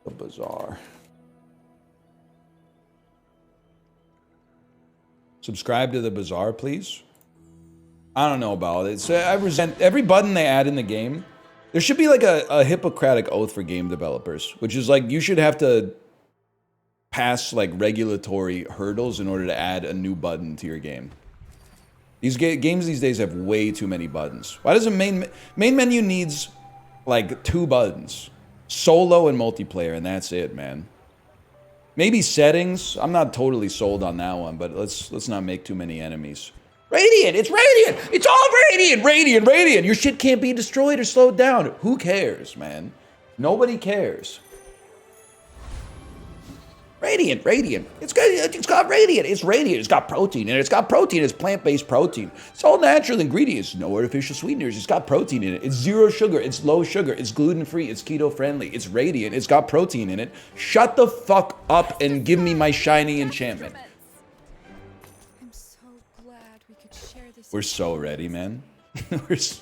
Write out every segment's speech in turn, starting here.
The Bazaar. Subscribe to the Bazaar, please. I don't know about it. I resent every button they add in the game. There should be like a Hippocratic oath for game developers, which is like you should have to pass like regulatory hurdles in order to add a new button to your game. These games these days have way too many buttons. Why does the main menu needs like 2 buttons? Solo and multiplayer, and that's it, man. Maybe settings. I'm not totally sold on that one, but let's not make too many enemies. Radiant! It's Radiant! It's all Radiant! Radiant! Radiant! Your shit can't be destroyed or slowed down. Who cares, man? Nobody cares. Radiant, Radiant. It's got Radiant. It's Radiant. It's got protein, and it's got protein. It's plant-based protein. It's all natural ingredients. No artificial sweeteners. It's got protein in it. It's 0 sugar. It's low sugar. It's gluten-free. It's keto-friendly. It's Radiant. It's got protein in it. Shut the fuck up and give me my shiny enchantment. I'm so glad we could share this. We're so ready, man.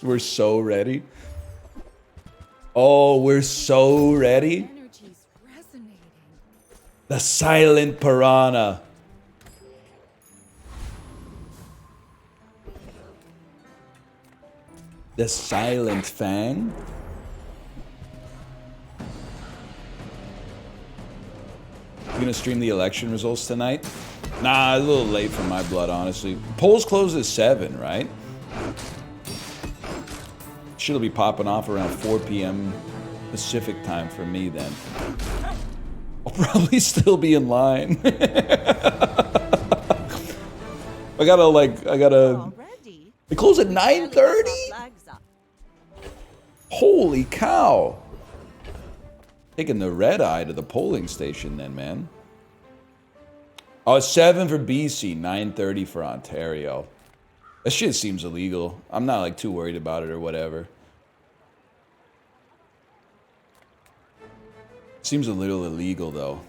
we're so ready. Oh, we're so ready. The silent piranha. The silent fang. You gonna stream the election results tonight? Nah, a little late for my blood, honestly. Polls close at 7, right? Shit'll be popping off around 4 p.m. Pacific time for me then. I'll probably still be in line. I gotta. They close at 9:30? Holy cow. Taking the red eye to the polling station then, man. Oh, 7 for BC, 9:30 for Ontario. That shit seems illegal. I'm not like too worried about it or whatever. Seems a little illegal, though.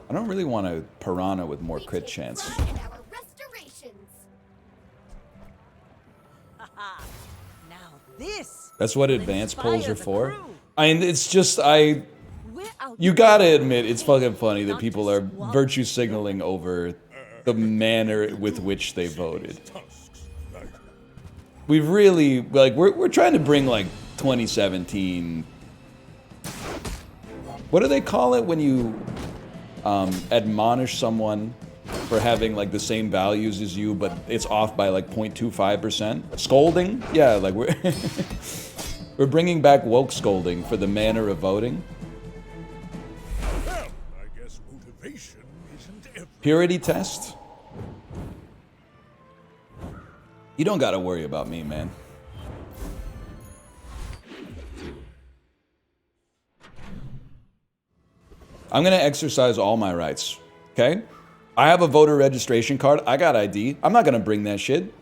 I don't really want a piranha with more crit chance. That's what advanced polls are for. I mean, it's just, you gotta admit, it's fucking funny that people are virtue signaling over the manner with which they voted. We've really, like, we're trying to bring, like, 2017... What do they call it when you admonish someone for having, like, the same values as you, but it's off by, like, 0.25%? Scolding? Yeah, like, we're... we're bringing back woke scolding for the manner of voting. Well, I guess motivation isn't everything. Purity test? You don't gotta worry about me, man. I'm gonna exercise all my rights, okay? I have a voter registration card. I got ID. I'm not gonna bring that shit.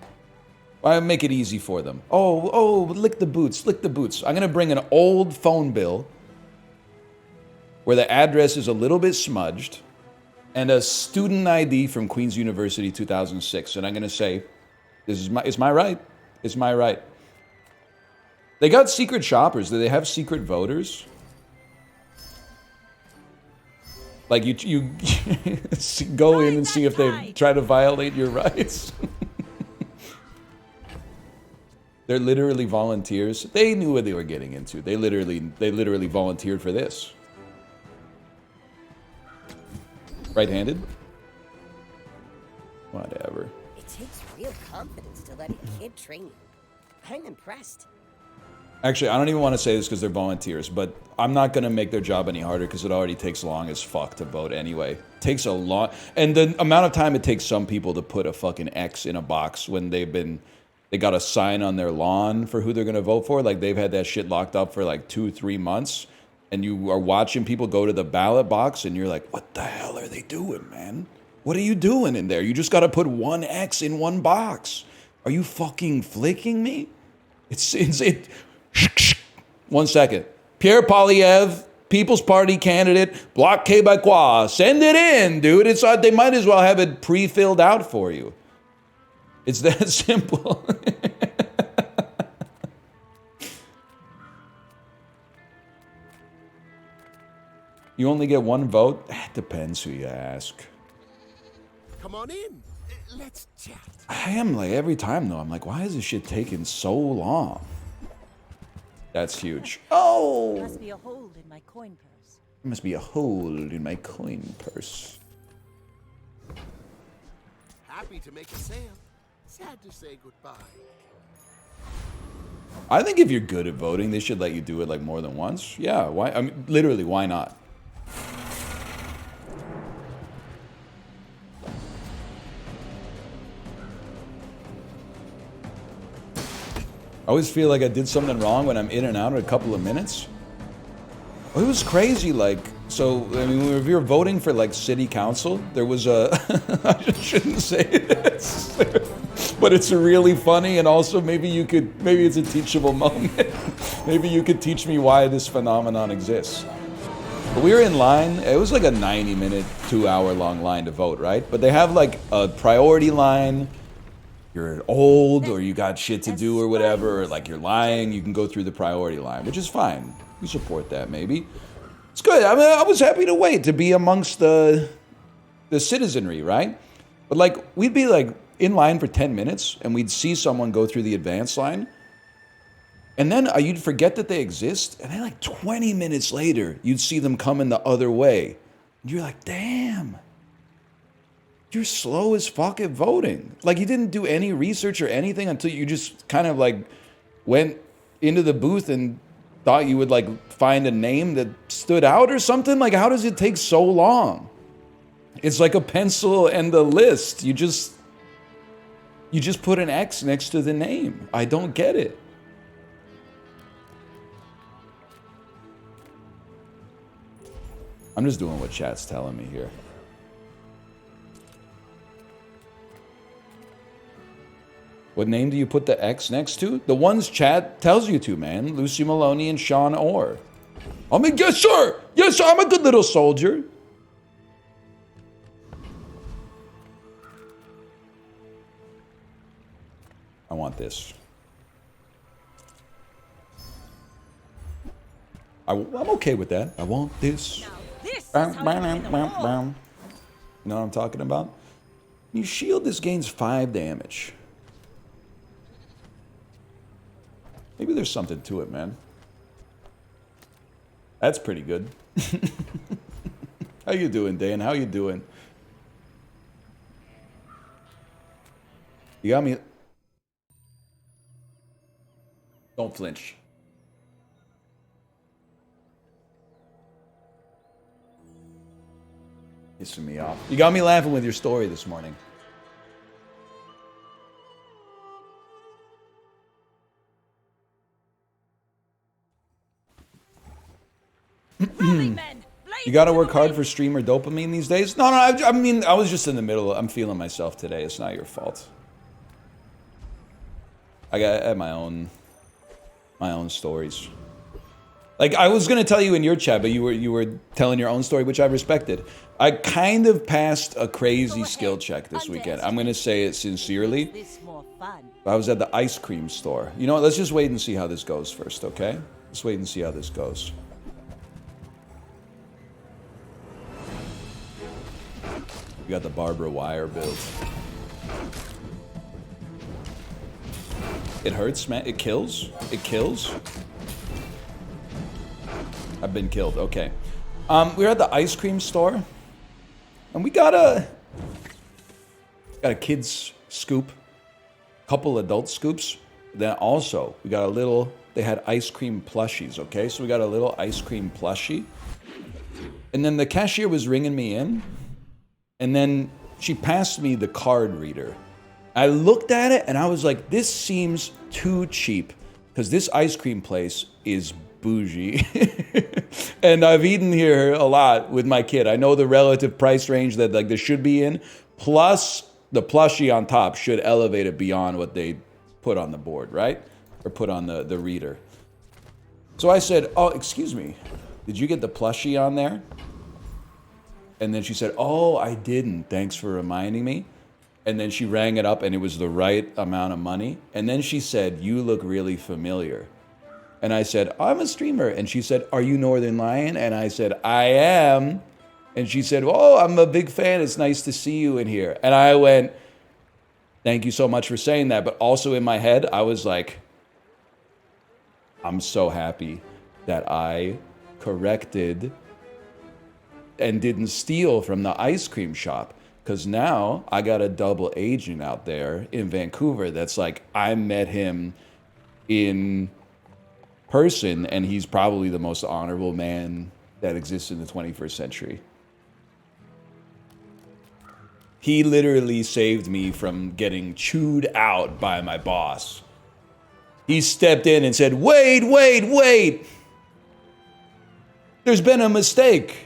I make it easy for them. Oh, lick the boots, lick the boots. I'm gonna bring an old phone bill where the address is a little bit smudged and a student ID from Queen's University 2006. And I'm gonna say, it's my right. It's my right. They got secret shoppers. Do they have secret voters? Like you go in and see if they try to violate your rights. They're literally volunteers. They knew what they were getting into. They literally volunteered for this. Right-handed? Whatever. It takes real confidence to let a kid train you. I'm impressed. Actually, I don't even want to say this because they're volunteers, but I'm not going to make their job any harder because it already takes long as fuck to vote anyway. It takes a long... And the amount of time it takes some people to put a fucking X in a box when they got a sign on their lawn for who they're going to vote for. Like, they've had that shit locked up for like 2-3 months. And you are watching people go to the ballot box and you're like, what the hell are they doing, man? What are you doing in there? You just got to put one X in one box. Are you fucking flicking me? It. 1 second. Pierre Poilievre, People's Party candidate, Bloc Québécois. Send it in, dude. They might as well have it pre-filled out for you. It's that simple. You only get one vote? It depends who you ask. Come on in. Let's chat. I am like, every time though, I'm like, why is this shit taking so long? That's huge. Oh! Must be a hole in my coin purse. There must be a hole in my coin purse. Happy to make a sale. Sad to say goodbye. I think if you're good at voting, they should let you do it like more than once. Yeah, why? I mean, literally, why not? I always feel like I did something wrong when I'm in and out in a couple of minutes. Well, it was crazy, like, so, I mean, if you're voting for, like, city council, there was a... I shouldn't say this, but it's really funny, and also maybe it's a teachable moment. Maybe you could teach me why this phenomenon exists. But we were in line, it was like a 90-minute, 2-hour-long line to vote, right? But they have, like, a priority line. You're old, or you got shit to do or whatever, or like you're lying, you can go through the priority line, which is fine. We support that, maybe. It's good. I mean, I was happy to wait to be amongst the citizenry, right? But like, we'd be like in line for 10 minutes, and we'd see someone go through the advance line, and then you'd forget that they exist, and then like 20 minutes later, you'd see them coming the other way. And you're like, damn. You're slow as fuck at voting. Like, you didn't do any research or anything until you just kind of like went into the booth and thought you would like find a name that stood out or something. Like, how does it take so long? It's like a pencil and the list. You just put an X next to the name. I don't get it. I'm just doing what chat's telling me here. What name do you put the X next to? The ones chat tells you to, man. Lucy Maloney and Sean Orr. I mean, yes, sir. Yes, sir. I'm a good little soldier. I want this. I'm okay with that. I want this. Now this is how you win a war. You know what I'm talking about? You shield, this gains 5 damage. Maybe there's something to it, man. That's pretty good. How you doing, Dan? How you doing? You got me. Don't flinch. Pissing me off. You got me laughing with your story this morning. You gotta work hard for streamer dopamine these days? No, I mean, I was just in the middle. I'm feeling myself today. It's not your fault. I had my own stories. Like, I was gonna tell you in your chat, but you were telling your own story, which I respected. I kind of passed a crazy skill check this weekend. I'm gonna say it sincerely. This more fun. I was at the ice cream store. You know what? Let's just wait and see how this goes first, okay? Let's wait and see how this goes. We got the Barbara Wire build. It hurts, man. It kills. It kills. I've been killed. Okay. We were at the ice cream store, and we got a kids scoop, couple adult scoops. Then also we got a little. They had ice cream plushies. Okay, so we got a little ice cream plushie, and then the cashier was ringing me in. And then she passed me the card reader. I looked at it and I was like, this seems too cheap because this ice cream place is bougie. And I've eaten here a lot with my kid. I know the relative price range that like this should be in, plus the plushie on top should elevate it beyond what they put on the board, right? Or put on the reader. So I said, oh, excuse me, did you get the plushie on there? And then she said, oh, I didn't. Thanks for reminding me. And then she rang it up, and it was the right amount of money. And then she said, "You look really familiar." And I said, "I'm a streamer." And she said, "Are you Northern Lion?" And I said, "I am." And she said, "Oh, I'm a big fan. It's nice to see you in here." And I went, "Thank you so much for saying that." But also in my head, I was like, I'm so happy that I corrected and didn't steal from the ice cream shop. Because now I got a double agent out there in Vancouver that's like, I met him in person, and he's probably the most honorable man that exists in the 21st century. He literally saved me from getting chewed out by my boss. He stepped in and said, wait. There's been a mistake.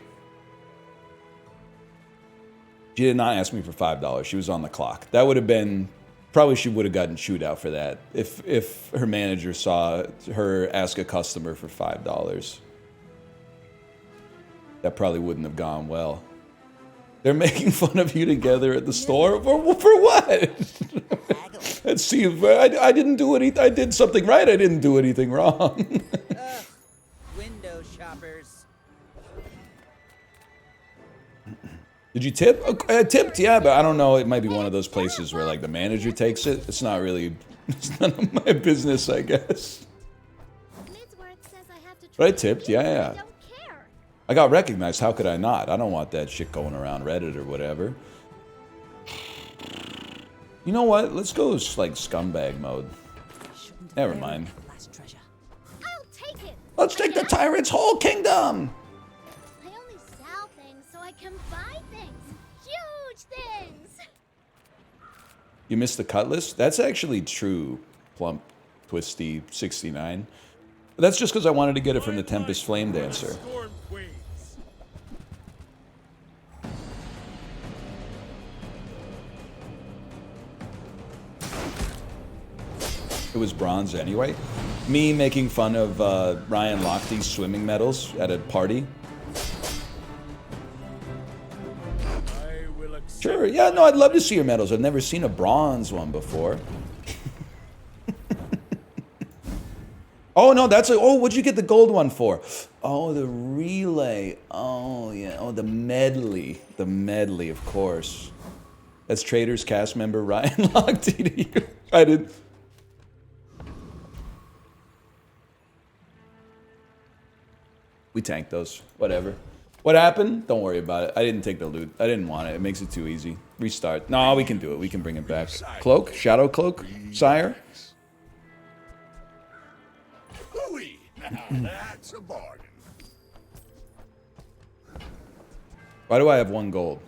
She did not ask me for $5. She was on the clock. That would have been, probably she would have gotten chewed out for that if her manager saw her ask a customer for $5. That probably wouldn't have gone well. They're making fun of you together at the store? For what? Let's see if I didn't do anything. I did something right. I didn't do anything wrong. Window shoppers. Did you tip? I tipped, yeah, but I don't know. It might be one of those places where like the manager takes it. It's not really, it's none of my business, I guess. But I tipped, yeah. I got recognized. How could I not? I don't want that shit going around Reddit or whatever. You know what? Let's go like scumbag mode. Never mind. I'll take it. Let's take the tyrant's whole kingdom. I only sell things so I can buy things. Huge things. You missed the cutlass? That's actually true, Plump Twisty 69. But that's just because I wanted to get it from the Tempest Flame Dancer. It was bronze anyway. Me making fun of Ryan Lochte's swimming medals at a party. Sure, yeah, no, I'd love to see your medals. I've never seen a bronze one before. Oh, no, that's a... Oh, what'd you get the gold one for? Oh, the relay. Oh, yeah. Oh, the medley. The medley, of course. That's Traders cast member Ryan Lochte to you. I didn't... We tanked those. Whatever. What happened? Don't worry about it. I didn't take the loot. I didn't want it. It makes it too easy. Restart. No, we can do it. We can bring it back. Cloak? Shadow cloak? Sire? Hooey! That's a bargain. Why do I have 1 gold?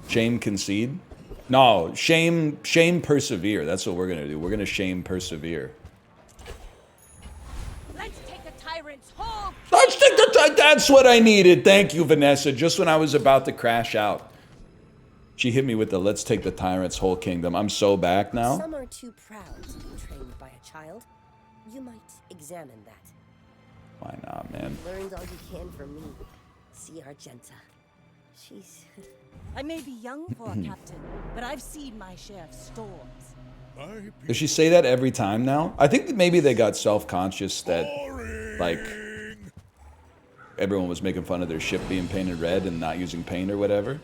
Shame concede? No, shame persevere. That's what we're gonna do. We're gonna shame persevere. Let's take the tyrant's whole. Let's take the that's what I needed. Thank you, Vanessa. Just when I was about to crash out. She hit me with the let's take the tyrant's whole kingdom. I'm so back now. Some are too proud to be trained by a child. You might examine that. Why not, man? Learned all you can from me. See Argenta. She's... I may be young for a captain, but I've seen my share of storms. Does she say that every time now? I think that maybe they got self-conscious that, like, everyone was making fun of their ship being painted red and not using paint or whatever.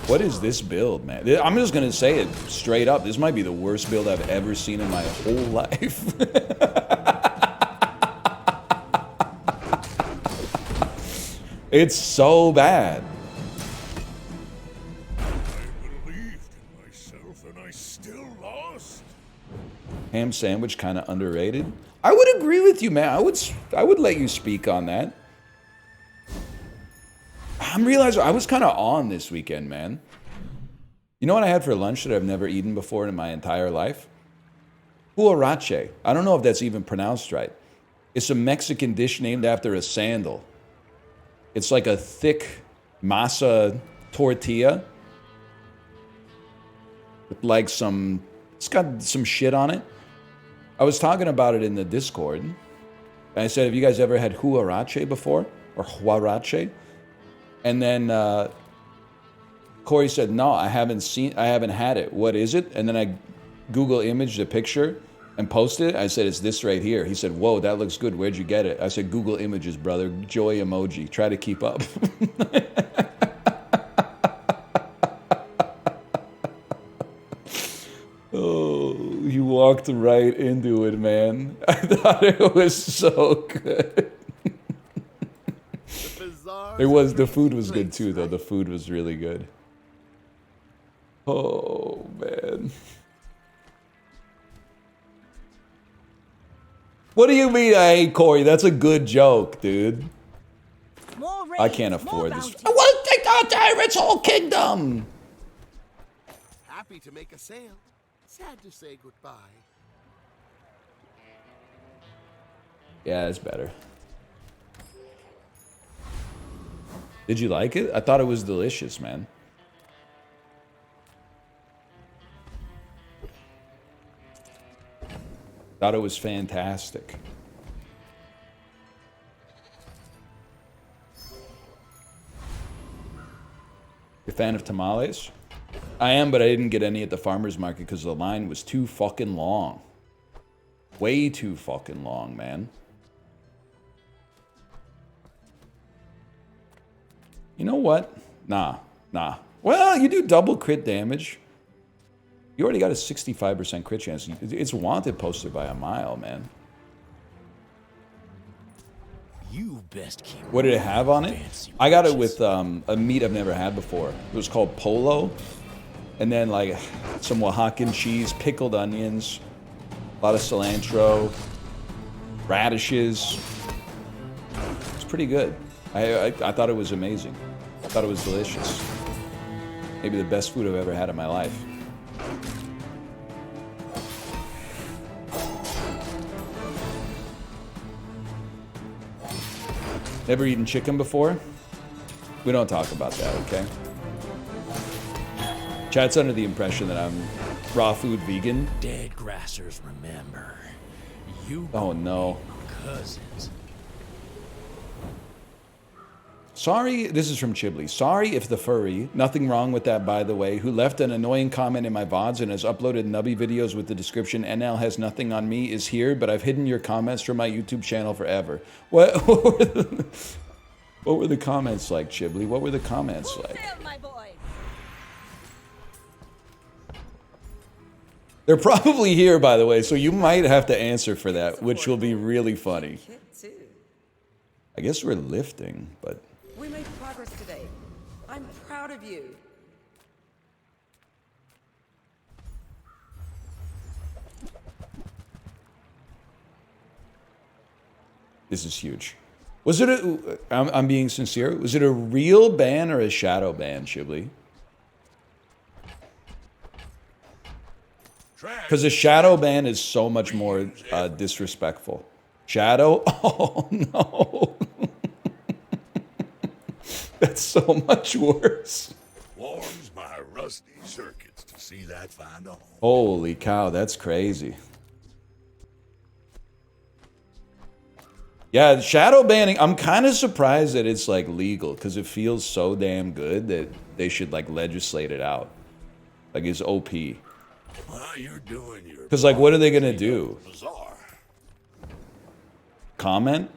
What is this build, man? I'm just gonna say it straight up. This might be the worst build I've ever seen in my whole life. It's so bad. Ham sandwich kind of underrated. I would agree with you, man. I would let you speak on that. I'm realizing I was kind of on this weekend, man. You know what I had for lunch that I've never eaten before in my entire life? Huarache. I don't know if that's even pronounced right. It's a Mexican dish named after a sandal. It's like a thick masa tortilla with like some... It's got some shit on it. I was talking about it in the Discord. And I said, have you guys ever had huarache before? or Huarache. And then Corey said, no, I haven't had it. What is it? And then I Google imaged a picture and posted it. I said, it's this right here. He said, whoa, that looks good. Where'd you get it? I said, Google Images, brother. Joy emoji. Try to keep up. Oh, you walked right into it, man. I thought it was so good. The food was good too, though. The food was really good. Oh, man. What do you mean I hate Corey? That's a good joke, dude. More I raids, can't more afford this. bounty. I want to take out Tyrant's whole kingdom! Happy to make a sale. Sad to say goodbye. Yeah, it's better. Did you like it? I thought it was delicious, man. Thought it was fantastic. You a fan of tamales? I am, but I didn't get any at the farmer's market because the line was too fucking long. Way too fucking long, man. You know what? Nah. Well, you do double crit damage. You already got a 65% crit chance. It's wanted posted by a mile, man. You best keep. What did it have on it? I got it with a meat I've never had before. It was called polo. And then like some Oaxacan cheese, pickled onions, a lot of cilantro, radishes. It's pretty good. I thought it was amazing. I thought it was delicious. Maybe the best food I've ever had in my life. Never eaten chicken before? We don't talk about that, okay? Chat's under the impression that I'm raw food vegan. Dead grassers remember. You Oh no. cousins. Sorry, this is from Chiblee. Sorry if the furry, nothing wrong with that by the way, who left an annoying comment in my VODs and has uploaded nubby videos with the description NL has nothing on me is here, but I've hidden your comments from my YouTube channel forever. What were the comments like, Chiblee? What were the comments like? Failed, my boy. They're probably here, by the way, so you might have to answer for that, which will be really funny. I guess we're lifting, but... We made progress today. I'm proud of you. This is huge. Was it a... I'm being sincere. Was it a real ban or a shadow ban, Chiblee? Because a shadow ban is so much more disrespectful. Shadow? Oh, no. That's so much worse. Warms my rusty circuits to see that find a home. Holy cow, that's crazy. Yeah, shadow banning, I'm kind of surprised that it's like legal because it feels so damn good that they should like legislate it out. Like it's OP. Well, you're doing your... Because like what are they going to do? Bazaar. Comment?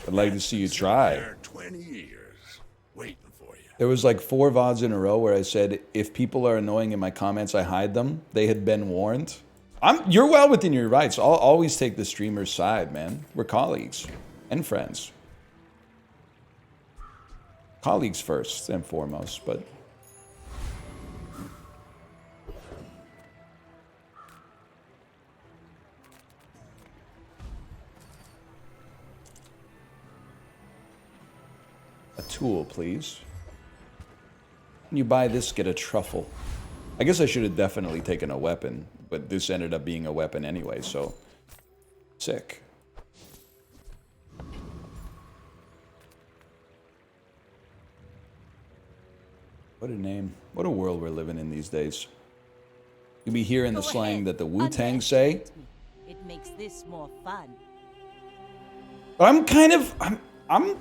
I'd like to see you try. There 20 years waiting for you. There was like 4 VODs in a row where I said, if people are annoying in my comments, I hide them. They had been warned. You're well within your rights. I'll always take the streamer's side, man. We're colleagues and friends. Colleagues first and foremost, but... A tool, please. When you buy this, get a truffle. I guess I should have definitely taken a weapon, but this ended up being a weapon anyway, so... Sick. What a name. What a world we're living in these days. You'll be hearing the slang that the Wu-Tang say. It makes this more fun. But I'm kind of... I'm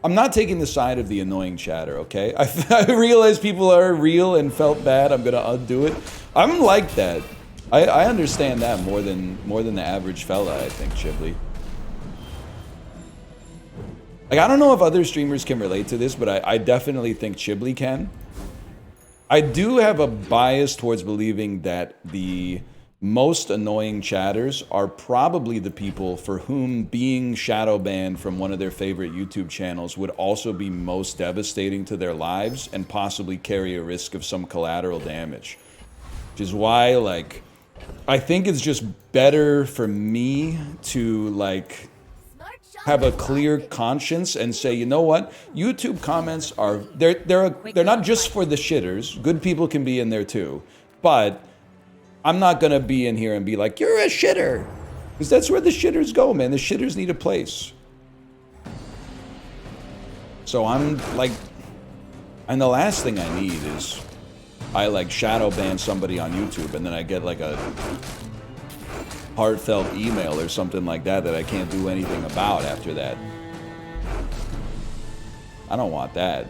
I'm not taking the side of the annoying chatter, okay? I realize people are real and felt bad. I'm gonna undo it. I'm like that. I understand that more than the average fella, I think, Chibli. Like, I don't know if other streamers can relate to this, but I definitely think Chibli can. I do have a bias towards believing that the most annoying chatters are probably the people for whom being shadow banned from one of their favorite YouTube channels would also be most devastating to their lives and possibly carry a risk of some collateral damage. Which is why, like, I think it's just better for me to, like, have a clear conscience and say, you know what? YouTube comments are, they're not just for the shitters. Good people can be in there too. But I'm not gonna be in here and be like, you're a shitter. Because that's where the shitters go, man. The shitters need a place. So I'm like, and the last thing I need is I like shadow ban somebody on YouTube and then I get like a heartfelt email or something like that that I can't do anything about after that. I don't want that.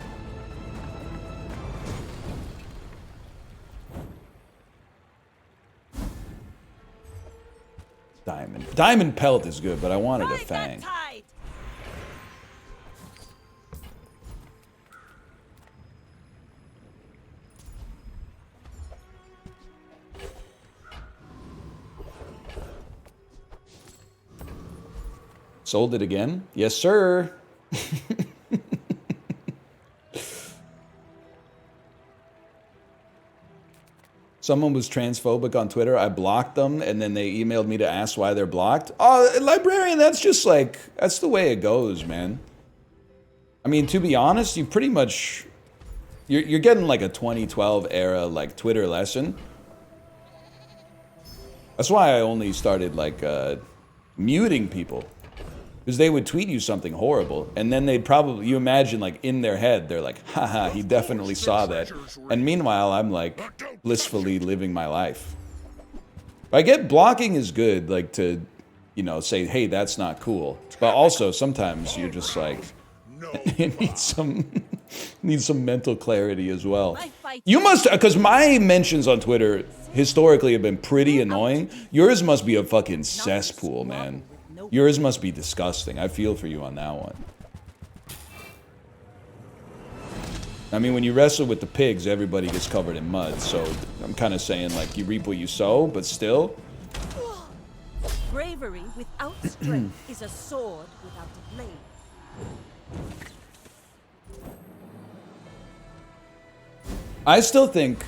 Diamond pelt is good, but I wanted a fang. Sold it again? Yes, sir. Someone was transphobic on Twitter. I blocked them, and then they emailed me to ask why they're blocked. Oh, librarian, that's just like, that's the way it goes, man. I mean, to be honest, you pretty much, you're getting like a 2012 era like Twitter lesson. That's why I only started like muting people. Because they would tweet you something horrible, and then they'd probably, you imagine, like, in their head, they're like, haha, he definitely saw that. And meanwhile, I'm, like, blissfully living my life. I get blocking is good, like, to, you know, say, hey, that's not cool. But also, sometimes you're just like, you need some mental clarity as well. You must, because my mentions on Twitter historically have been pretty annoying. Yours must be a fucking cesspool, man. Yours must be disgusting. I feel for you on that one. I mean, when you wrestle with the pigs, everybody gets covered in mud. So I'm kind of saying, like, you reap what you sow, but still. Bravery without strength is a sword without a blade. I still think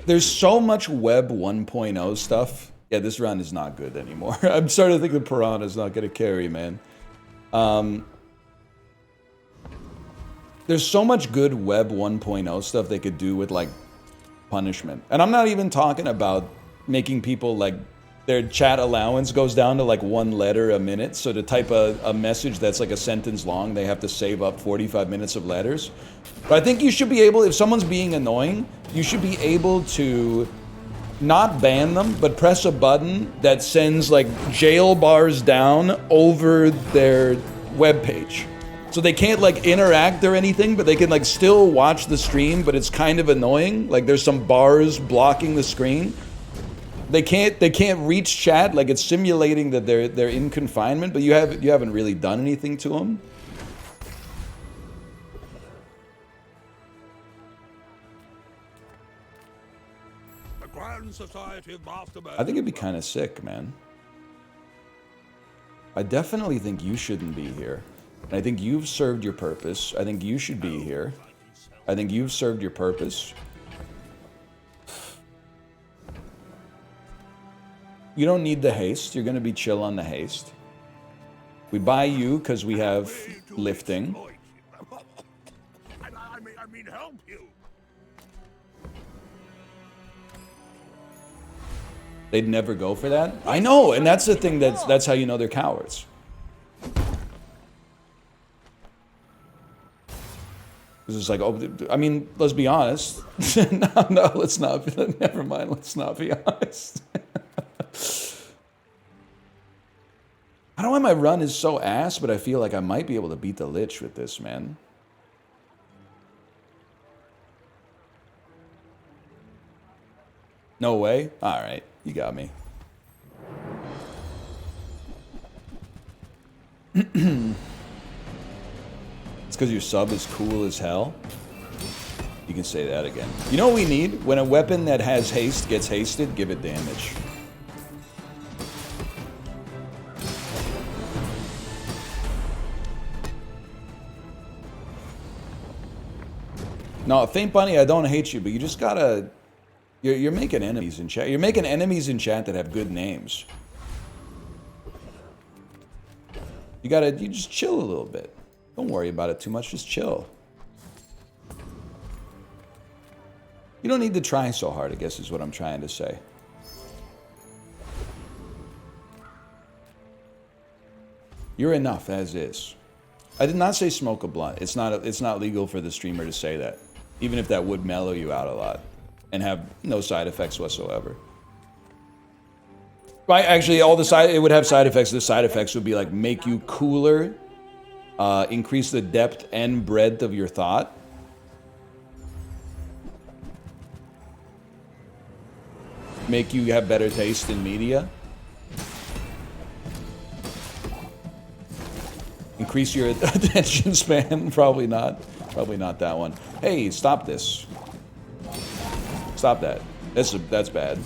there's so much Web 1.0 stuff. Yeah, this round is not good anymore. I'm starting to think the Piranha's not going to carry, man. There's so much good Web 1.0 stuff they could do with, like, punishment. And I'm not even talking about making people, like, their chat allowance goes down to, like, 1 letter a minute. So to type a message that's, like, a sentence long, they have to save up 45 minutes of letters. But I think you should be able, if someone's being annoying, you should be able to not ban them, but press a button that sends, like, jail bars down over their webpage. So they can't, like, interact or anything, but they can, like, still watch the stream, but it's kind of annoying. Like, there's some bars blocking the screen. They can't reach chat, like, it's simulating that they're in confinement, but you haven't really done anything to them. I think it'd be kind of sick, man. I definitely think you shouldn't be here. And I think you've served your purpose. I think you should be here. I think you've served your purpose. You don't need the haste. You're going to be chill on the haste. We buy you because we have lifting. I mean, help you. They'd never go for that. I know, and that's the thing. That's how you know they're cowards. Because it's like, oh, I mean, let's be honest. no, let's not. Never mind. Let's not be honest. I don't know why my run is so ass, but I feel like I might be able to beat the Lich with this, man. No way? Alright, you got me. It's because your sub is cool as hell? You can say that again. You know what we need? When a weapon that has haste gets hasted, give it damage. No, Faint Bunny, I don't hate you, but you just gotta... You're making enemies in chat. You're making enemies in chat that have good names. You just chill a little bit. Don't worry about it too much, just chill. You don't need to try so hard, I guess is what I'm trying to say. You're enough as is. I did not say smoke a blunt. It's not legal for the streamer to say that. Even if that would mellow you out a lot and have no side effects whatsoever. Right, actually, it would have side effects. The side effects would be like make you cooler, increase the depth and breadth of your thought. Make you have better taste in media. Increase your attention span. Probably not. Probably not that one. Hey, stop this. Stop that. That's bad.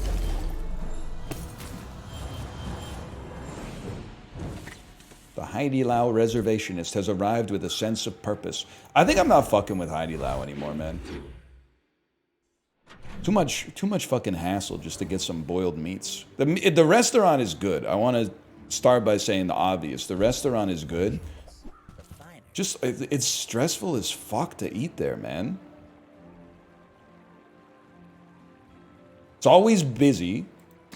The Heidilao reservationist has arrived with a sense of purpose. I think I'm not fucking with Heidilao anymore, man. Too much fucking hassle just to get some boiled meats. The restaurant is good. I want to start by saying the obvious. The restaurant is good. Just, it's stressful as fuck to eat there, man. It's always busy.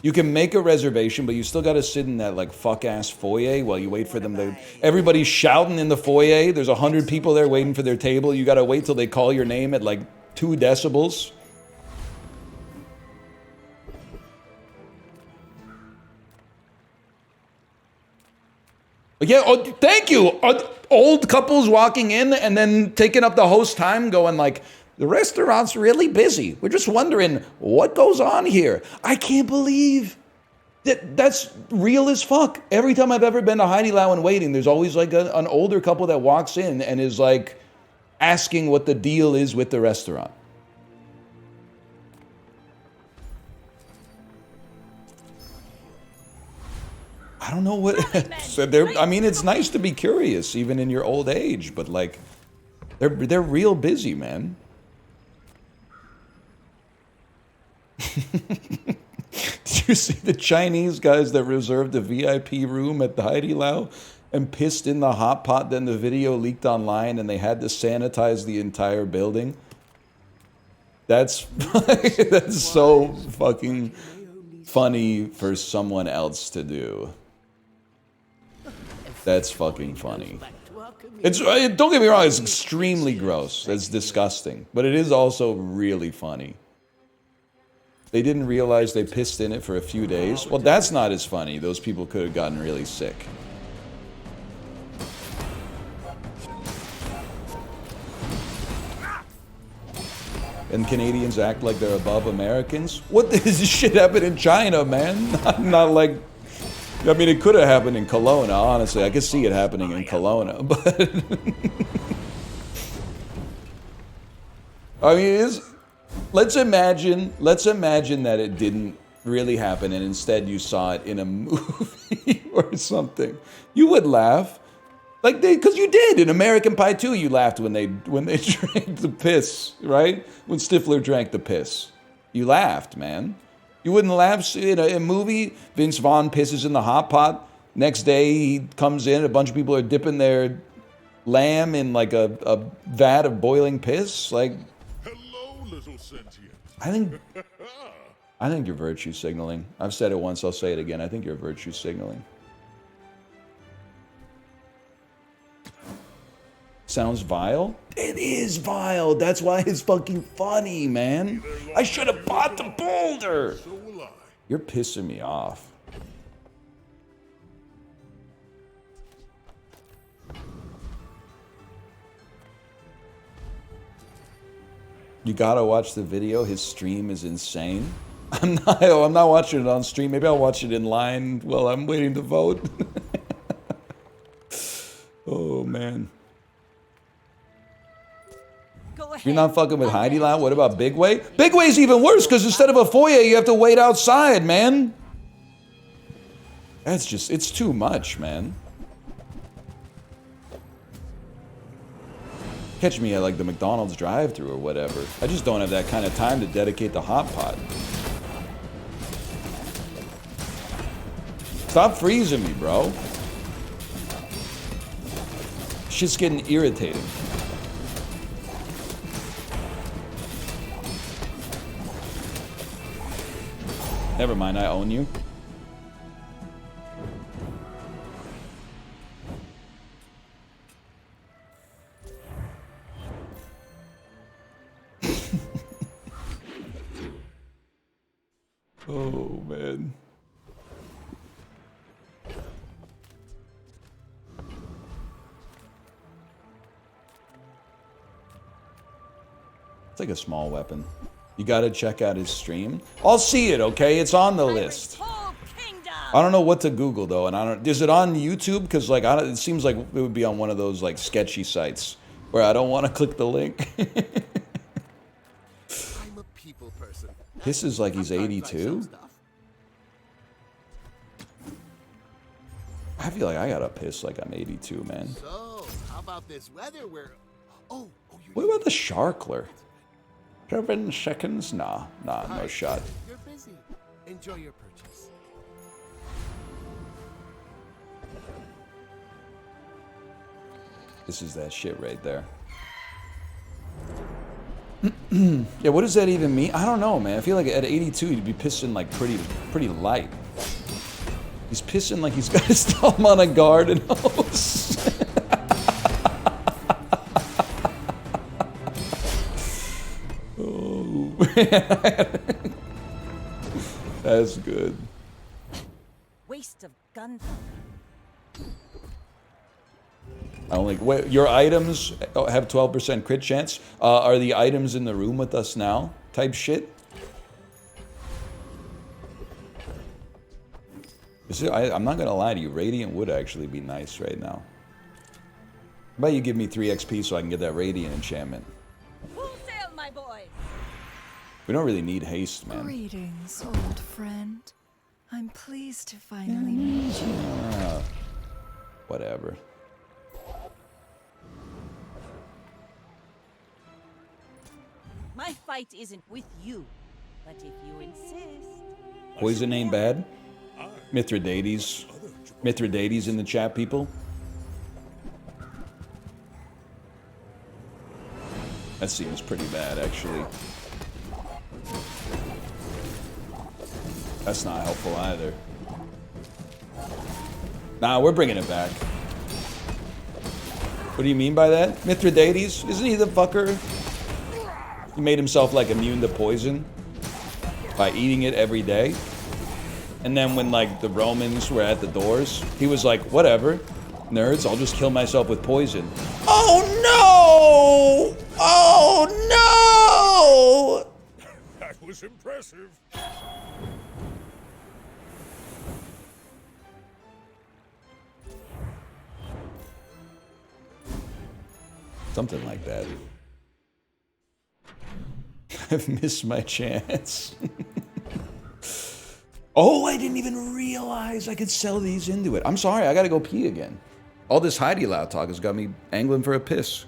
You can make a reservation, but you still gotta sit in that, like, fuck-ass foyer while you wait for them to... Everybody's shouting in the foyer. There's 100 people there waiting for their table. You gotta wait till they call your name at, like, 2 decibels. Yeah, oh, thank you. Old couples walking in and then taking up the host time going like, the restaurant's really busy. We're just wondering what goes on here. I can't believe that's real as fuck. Every time I've ever been to Heidilao and waiting, there's always like an older couple that walks in and is like asking what the deal is with the restaurant. I don't know what... so I mean, it's nice to be curious, even in your old age, but, like, they're real busy, man. Did you see the Chinese guys that reserved a VIP room at the Heidilao and pissed in the hot pot? Then the video leaked online and they had to sanitize the entire building? That's so fucking funny for someone else to do. That's fucking funny. Don't get me wrong, it's extremely gross. That's disgusting. But it is also really funny. They didn't realize they pissed in it for a few days. Well, that's not as funny. Those people could have gotten really sick. And Canadians act like they're above Americans? What does this shit happen in China, man? Not like... I mean, it could have happened in Kelowna, honestly. I could see it happening in Kelowna, but... I mean, let's imagine that it didn't really happen and instead you saw it in a movie or something. You would laugh. Like, because you did. In American Pie 2, you laughed when they drank the piss, right? When Stifler drank the piss. You laughed, man. You wouldn't laugh in a movie. Vince Vaughn pisses in the hot pot. Next day, he comes in. A bunch of people are dipping their lamb in like a vat of boiling piss. Like, Hello, little sentient. I think you're virtue signaling. I've said it once. I'll say it again. I think you're virtue signaling. Sounds vile? It is vile. That's why it's fucking funny, man. I should have bought the boulder. So will I. You're pissing me off. You gotta watch the video. His stream is insane. I'm not watching it on stream. Maybe I'll watch it in line while I'm waiting to vote. Oh, man. Go ahead. You're not fucking with Heidilao? What about Big Way? Big Way's even worse, because instead of a foyer, you have to wait outside, man. That's just, it's too much, man. Catch me at like the McDonald's drive-thru or whatever. I just don't have that kind of time to dedicate the hot pot. Stop freezing me, bro. Shit's getting irritating. Never mind, I own you. Oh, man. It's like a small weapon. You gotta check out his stream. I'll see it, okay? It's on the list. I don't know what to Google though, and I don't. Is it on YouTube? Because like, it seems like it would be on one of those like sketchy sites where I don't want to click the link. I'm a people person. This is like he's 82. I feel like I gotta piss like I'm 82, man. So, how about this weather where... Oh, What about the Sharkler? 7 seconds? Nah, no shot. You're busy. Enjoy your purchase. This is that shit right there. Yeah, what does that even mean? I don't know, man. I feel like at 82, he'd be pissing like pretty light. He's pissing like he's got his thumb on a garden hose. Oh, man. That's good. Waste of gunpowder. I don't like. Wait, your items have 12% crit chance. Are the items in the room with us now? Type shit. I'm not gonna lie to you. Radiant would actually be nice right now. How about you give me 3 XP so I can get that Radiant enchantment? Full sail, my boy. We don't really need haste, man. Greetings, old friend. I'm pleased to finally meet you. Whatever. My fight isn't with you, but if you insist. Poison ain't bad. Mithridates. Mithridates in the chat, people. That seems pretty bad, actually. That's not helpful either. Nah, we're bringing it back. What do you mean by that? Mithridates? Isn't he the fucker? He made himself like immune to poison by eating it every day. And then when like the Romans were at the doors, he was like, whatever, nerds, I'll just kill myself with poison. Oh no! Oh no! That was impressive. Something like that. I've missed my chance. Oh, I didn't even realize I could sell these into it. I'm sorry, I gotta go pee again. All this Heidilao talk has got me angling for a piss.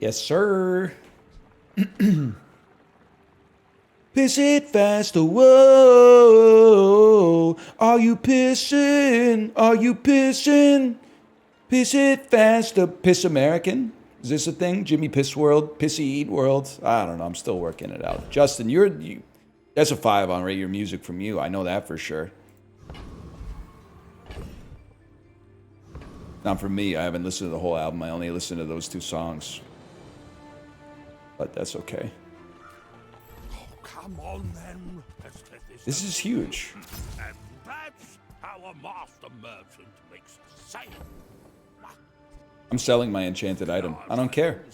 Yes, sir. Piss it faster, whoa. Are you pissing? Are you pissing? Piss it faster. Piss American? Is this a thing? Jimmy Piss World? Pissy Eat World? I don't know. I'm still working it out. Justin, that's a 5 on Rate Your Music from you. I know that for sure. Not for me. I haven't listened to the whole album. I only listened to those 2 songs. But that's okay. Oh, come on then. Let's take This is huge. And that's how a master merchant makes a sale. I'm selling my enchanted item. I don't care.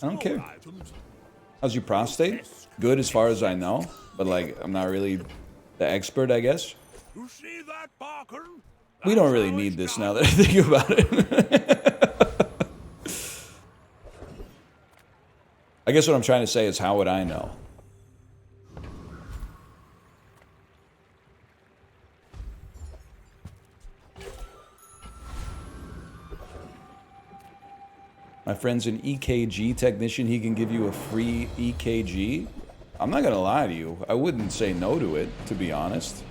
I don't care. How's your prostate? Good as far as I know. But like, I'm not really the expert, I guess. You see that, Barker? We don't really need this now that I think about it. I guess what I'm trying to say is, how would I know? My friend's an EKG technician. He can give you a free EKG. I'm not gonna lie to you. I wouldn't say no to it, to be honest.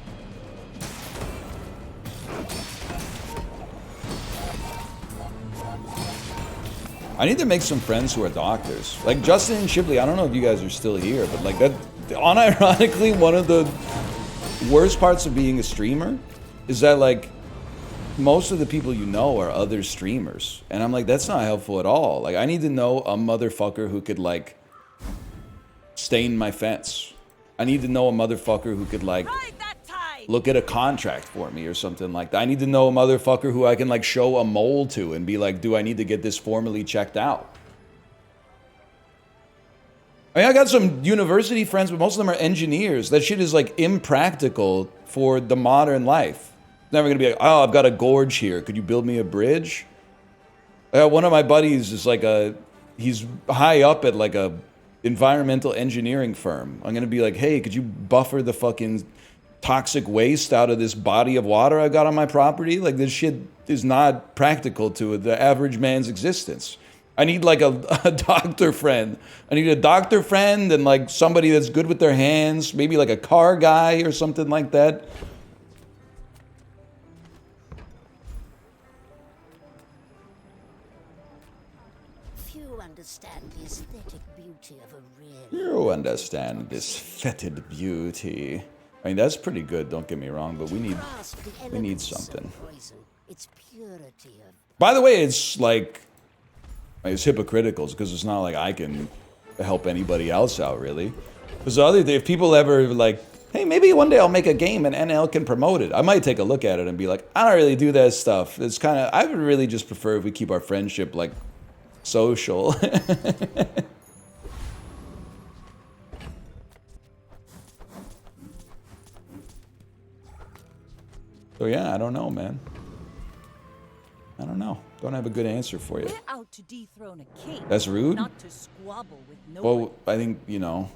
I need to make some friends who are doctors. Like Justin and Shipley, I don't know if you guys are still here, but like that, unironically, one of the worst parts of being a streamer is that like most of the people you know are other streamers. And I'm like, that's not helpful at all. Like I need to know a motherfucker who could like stain my fence. I need to know a motherfucker who could like look at a contract for me or something like that. I need to know a motherfucker who I can like show a mole to and be like, do I need to get this formally checked out? I mean, I got some university friends, but most of them are engineers. That shit is like impractical for the modern life. It's never gonna be like, oh, I've got a gorge here. Could you build me a bridge? One of my buddies is like he's high up at like a environmental engineering firm. I'm gonna be like, hey, could you buffer the fucking toxic waste out of this body of water I got on my property? Like this shit is not practical to the average man's existence. I need like a doctor friend. I need a doctor friend and like somebody that's good with their hands, maybe like a car guy or something like that. Few understand the aesthetic beauty of a real. You understand this fetid beauty. I mean, that's pretty good, don't get me wrong, but we need something. Its purity of. By the way, it's like, it's hypocritical because it's not like I can help anybody else out, really. Because the other day, if people ever like, hey, maybe one day I'll make a game and NL can promote it, I might take a look at it and be like, I don't really do that stuff. It's kind of, I would really just prefer if we keep our friendship like social. So yeah, I don't know, man. I don't know. Don't have a good answer for you. We're out to dethrone a king. That's rude? Not to squabble with no Well, one. I think, you know,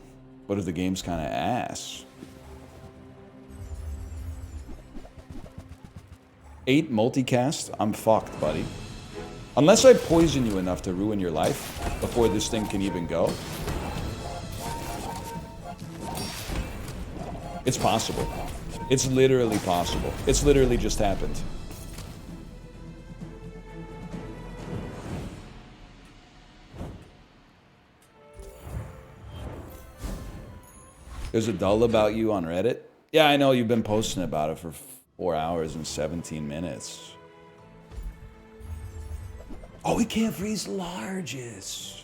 what if the game's kind of ass? 8 multicast? I'm fucked, buddy. Unless I poison you enough to ruin your life before this thing can even go. It's possible. It's literally possible. It's literally just happened. There's a dull about you on Reddit? Yeah, I know you've been posting about it for 4 hours and 17 minutes. Oh, we can't freeze larges.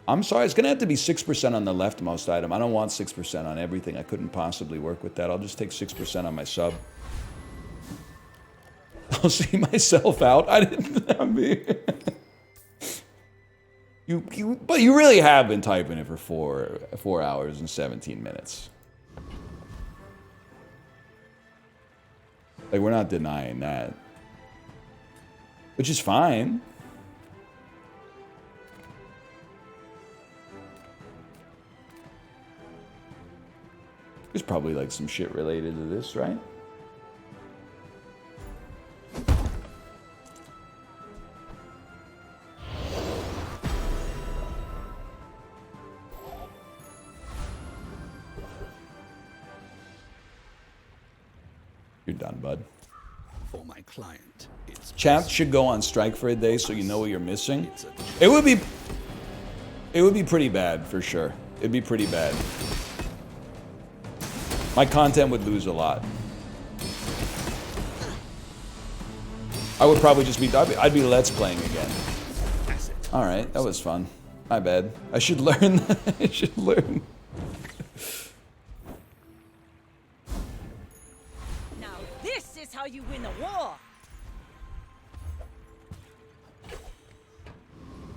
I'm sorry, it's gonna have to be 6% on the leftmost item. I don't want 6% on everything. I couldn't possibly work with that. I'll just take 6% on my sub. I'll see myself out. I didn't. I mean, but you really have been typing it for 4 hours and 17 minutes. Like, we're not denying that, which is fine. There's probably like some shit related to this, right? You're done, bud. For my client, it's Chat should go on strike for a day so you know what you're missing. It would be pretty bad for sure. It'd be pretty bad. My content would lose a lot. I would probably just be, I'd be let's playing again. All right, that was fun. My bad. I should learn. I should learn. Now this is how you win a war.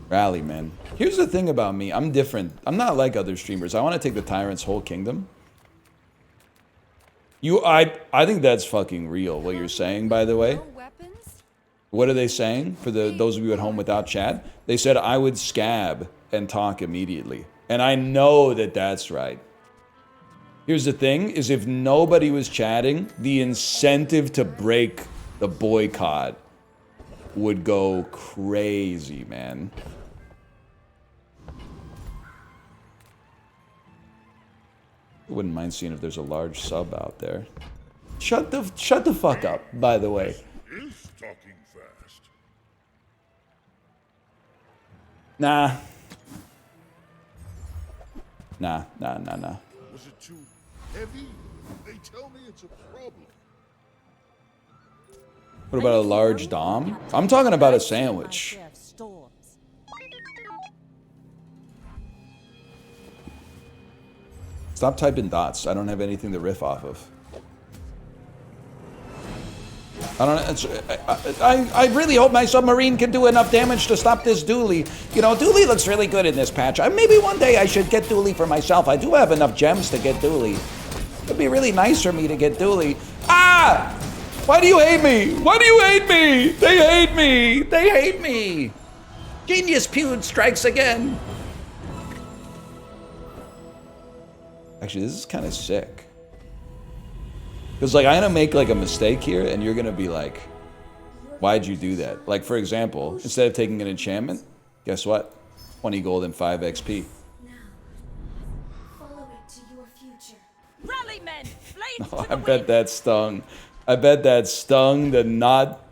Rally, man. Here's the thing about me. I'm different. I'm not like other streamers. I want to take the tyrant's whole kingdom. I think that's fucking real, what you're saying, by the way. No weapons? What are they saying? For those of you at home without chat? They said I would scab and talk immediately. And I know that that's right. Here's the thing, is if nobody was chatting, the incentive to break the boycott would go crazy, man. I wouldn't mind seeing if there's a large sub out there. Shut the fuck up, by the way. is talking fast. Nah. Nah. Was it too heavy? They tell me it's a problem. What about a large dom? I'm talking about a sandwich. Stop typing dots. I don't have anything to riff off of. I really hope my submarine can do enough damage to stop this dually. You know, dually looks really good in this patch. Maybe one day I should get dually for myself. I do have enough gems to get dually. It'd be really nice for me to get dually. Ah! Why do you hate me? Why do you hate me? They hate me. They hate me. Genius Pewd strikes again. Actually, this is kind of sick. Because, like, I'm going to make, like, a mistake here, and you're going to be like, why'd you do that? Like, for example, instead of taking an enchantment, guess what? 20 gold and 5 XP. Now, follow it to your future. Rally men, blades Oh, to I the bet wind. that stung. I bet that stung to not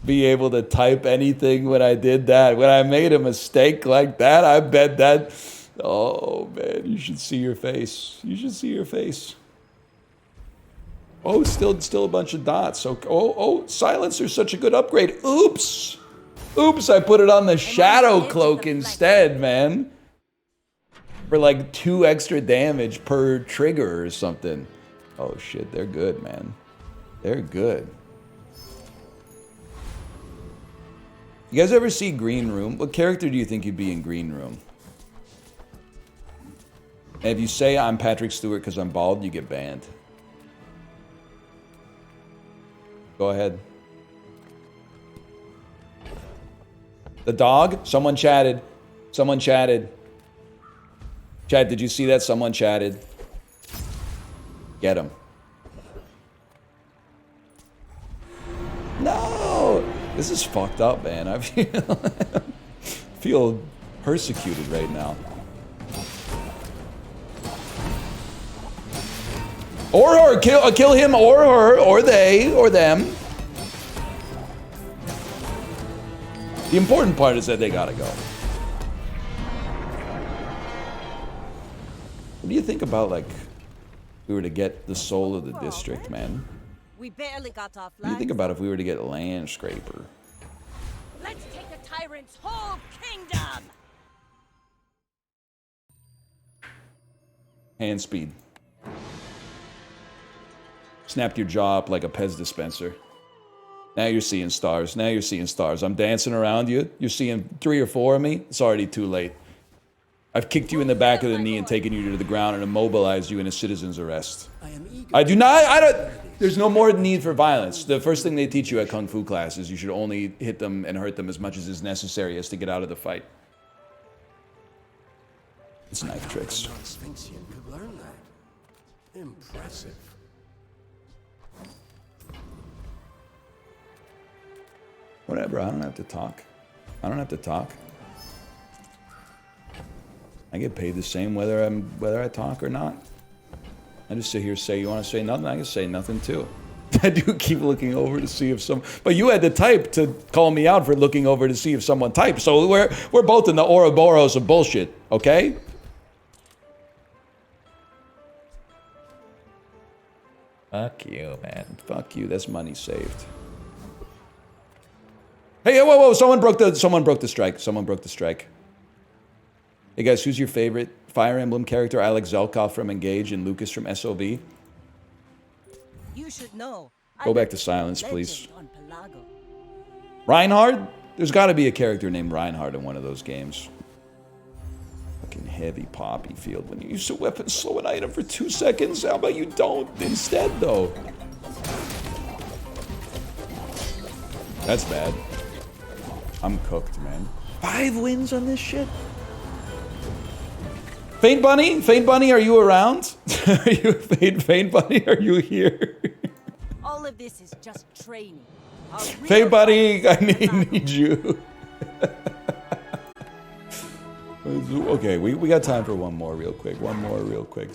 be able to type anything when I did that. When I made a mistake like that, I bet that... Oh, man, you should see your face. You should see your face. Oh, still a bunch of dots. Oh, silencer's such a good upgrade. Oops. Oops, I put it on the shadow cloak instead, man. For like 2 extra damage per trigger or something. Oh, shit, they're good, man. They're good. You guys ever see Green Room? What character do you think you'd be in Green Room? And if you say I'm Patrick Stewart because I'm bald, you get banned. Go ahead. The dog? Someone chatted. Someone chatted. Chat, did you see that? Someone chatted. Get him. No! This is fucked up, man. I feel persecuted right now. Or her, kill him or her, or they, or them. The important part is that they gotta go. What do you think about, like, if we were to get the soul of the district, man? We barely got off What do you think about if we were to get Land Scraper? Let's take the tyrant's whole kingdom. Hand speed. Snapped your jaw up like a Pez dispenser. Now you're seeing stars. Now you're seeing stars. I'm dancing around you. You're seeing 3 or 4 of me. It's already too late. I've kicked you in the back of the knee and taken you to the ground and immobilized you in a citizen's arrest. I don't. There's no more need for violence. The first thing they teach you at Kung Fu class is you should only hit them and hurt them as much as is necessary as to get out of the fight. It's knife tricks. Non-Sphinxian could learn that. Impressive. Whatever, I don't have to talk. I don't have to talk. I get paid the same whether I talk or not. I just sit here and say, you want to say nothing? I can say nothing too. I do keep looking over to see if some. But you had to type to call me out for looking over to see if someone typed. So we're both in the Ouroboros of bullshit. Okay. Fuck you, man. Fuck you. That's money saved. Hey, whoa, whoa! Someone broke the strike. Someone broke the strike. Hey guys, who's your favorite Fire Emblem character? Alex Zelkov from Engage and Lucas from SOV. You should know. Go back to silence, please. On Pelago. Reinhard? There's got to be a character named Reinhard in one of those games. Fucking heavy poppy field. When you use a weapon, slow an item for 2 seconds. How about you don't instead, though? That's bad. I'm cooked, man. 5 wins on this shit? Faint Bunny? Faint Bunny, are you around? Are you Faint Bunny? Are you here? All of this is just training. Faint Bunny, I need you. Okay, we got time for one more real quick. One more real quick.